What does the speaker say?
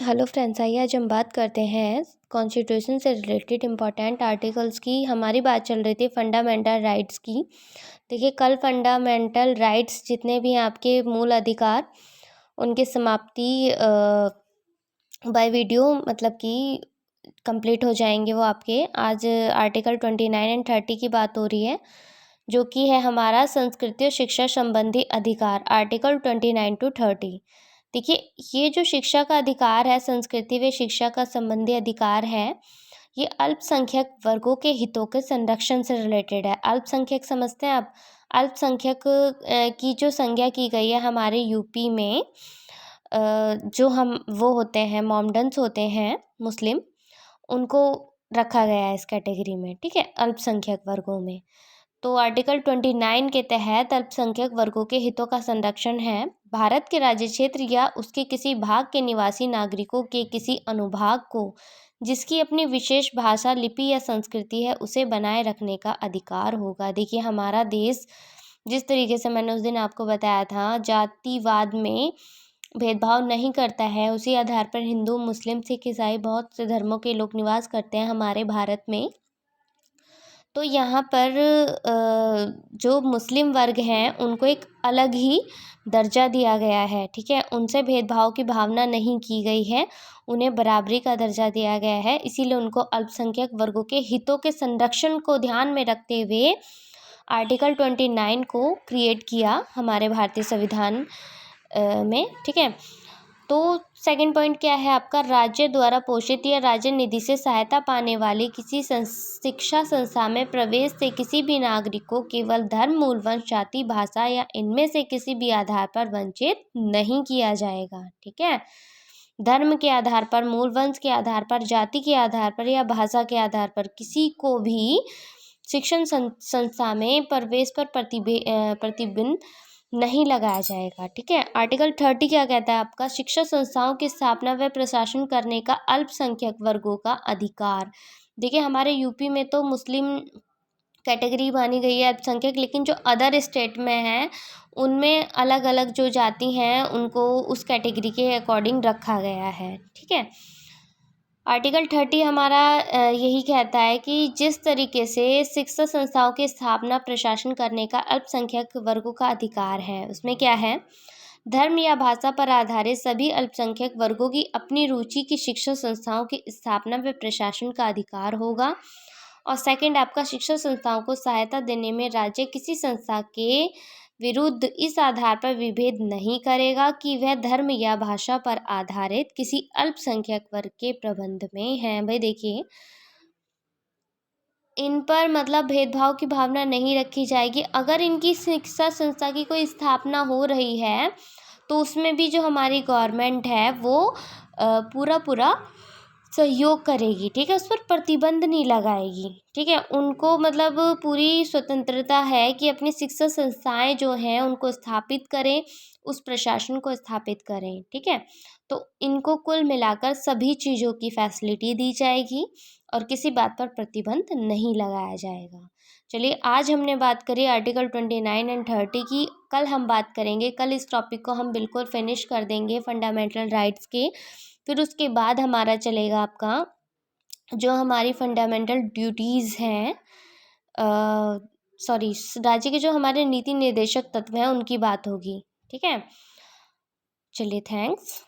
Hello friends, आइए आज हम बात करते हैं कॉन्स्टिट्यूशन से रिलेटेड इम्पॉर्टेंट आर्टिकल्स की। हमारी बात चल रही थी फंडामेंटल राइट्स की। देखिए, कल फंडामेंटल राइट्स जितने भी हैं आपके मूल अधिकार, उनकी समाप्ति बाय वीडियो मतलब कि कंप्लीट हो जाएंगे। वो आपके आज आर्टिकल 29 एंड 30 की बात हो रही है, जो कि है हमारा संस्कृति और शिक्षा संबंधी अधिकार, आर्टिकल 29 to 30। देखिए, ये जो शिक्षा का अधिकार है, संस्कृति व शिक्षा का संबंधी अधिकार है, ये अल्पसंख्यक वर्गों के हितों के संरक्षण से रिलेटेड है। अल्पसंख्यक समझते हैं आप? अल्पसंख्यक की जो संज्ञा की गई है हमारे यूपी में, जो हम वो होते हैं मॉमडन्स होते हैं मुस्लिम, उनको रखा गया है इस कैटेगरी में, ठीक है, अल्पसंख्यक वर्गों में। तो आर्टिकल 29 के तहत अल्पसंख्यक वर्गों के हितों का संरक्षण है। भारत के राज्य क्षेत्र या उसके किसी भाग के निवासी नागरिकों के किसी अनुभाग को जिसकी अपनी विशेष भाषा, लिपि या संस्कृति है, उसे बनाए रखने का अधिकार होगा। देखिए, हमारा देश जिस तरीके से मैंने उस दिन आपको बताया था, जातिवाद में भेदभाव नहीं करता है, उसी आधार पर हिंदू, मुस्लिम, सिख, ईसाई बहुत से धर्मों के लोग निवास करते हैं हमारे भारत में। तो यहाँ पर जो मुस्लिम वर्ग हैं उनको एक अलग ही दर्जा दिया गया है, ठीक है, उनसे भेदभाव की भावना नहीं की गई है, उन्हें बराबरी का दर्जा दिया गया है। इसीलिए उनको अल्पसंख्यक वर्गों के हितों के संरक्षण को ध्यान में रखते हुए आर्टिकल 29 को क्रिएट किया हमारे भारतीय संविधान में, ठीक है। तो सेकंड पॉइंट क्या है आपका? राज्य द्वारा पोषित या राज्य निधि से सहायता पाने वाली किसी शिक्षा संस्था में प्रवेश से किसी भी नागरिक को केवल धर्म, मूल वंश, जाति, भाषा या इनमें से किसी भी आधार पर वंचित नहीं किया जाएगा, ठीक है। धर्म के आधार पर, मूल वंश के आधार पर, जाति के आधार पर या भाषा के आधार पर किसी को भी शिक्षण संस्था में प्रवेश पर प्रतिबंध नहीं लगाया जाएगा, ठीक है। आर्टिकल 30 क्या कहता है आपका? शिक्षा संस्थाओं की स्थापना व प्रशासन करने का अल्पसंख्यक वर्गों का अधिकार। देखिए, हमारे यूपी में तो मुस्लिम कैटेगरी मानी गई है अल्पसंख्यक, लेकिन जो अदर स्टेट में है उनमें अलग अलग जो जाति हैं उनको उस कैटेगरी के अकॉर्डिंग रखा गया है, ठीक है। आर्टिकल 30 हमारा यही कहता है कि जिस तरीके से शिक्षा संस्थाओं की स्थापना, प्रशासन करने का अल्पसंख्यक वर्गों का अधिकार है, उसमें क्या है? धर्म या भाषा पर आधारित सभी अल्पसंख्यक वर्गों की अपनी रुचि की शिक्षा संस्थाओं की स्थापना व प्रशासन का अधिकार होगा। और सेकंड आपका, शिक्षा संस्थाओं को सहायता देने में राज्य किसी संस्था के विरुद्ध इस आधार पर विभेद नहीं करेगा कि वह धर्म या भाषा पर आधारित किसी अल्पसंख्यक वर्ग के प्रबंध में है। भाई देखिए, इन पर मतलब भेदभाव की भावना नहीं रखी जाएगी। अगर इनकी शिक्षा संस्था की कोई स्थापना हो रही है तो उसमें भी जो हमारी गवर्नमेंट है वो पूरा सहयोग करेगी, ठीक है, उस पर प्रतिबंध नहीं लगाएगी, ठीक है। उनको मतलब पूरी स्वतंत्रता है कि अपनी शिक्षा संस्थाएं जो हैं उनको स्थापित करें, उस प्रशासन को स्थापित करें, ठीक है। तो इनको कुल मिलाकर सभी चीज़ों की फैसिलिटी दी जाएगी और किसी बात पर प्रतिबंध नहीं लगाया जाएगा। चलिए, आज हमने बात करी आर्टिकल 29 एंड 30 की। कल हम बात करेंगे, कल इस टॉपिक को हम बिल्कुल फिनिश कर देंगे फंडामेंटल राइट्स के। फिर उसके बाद हमारा चलेगा आपका जो हमारी फंडामेंटल ड्यूटीज़ हैं, सॉरी, राज्य के जो हमारे नीति निर्देशक तत्व हैं उनकी बात होगी, ठीक है। चलिए, थैंक्स।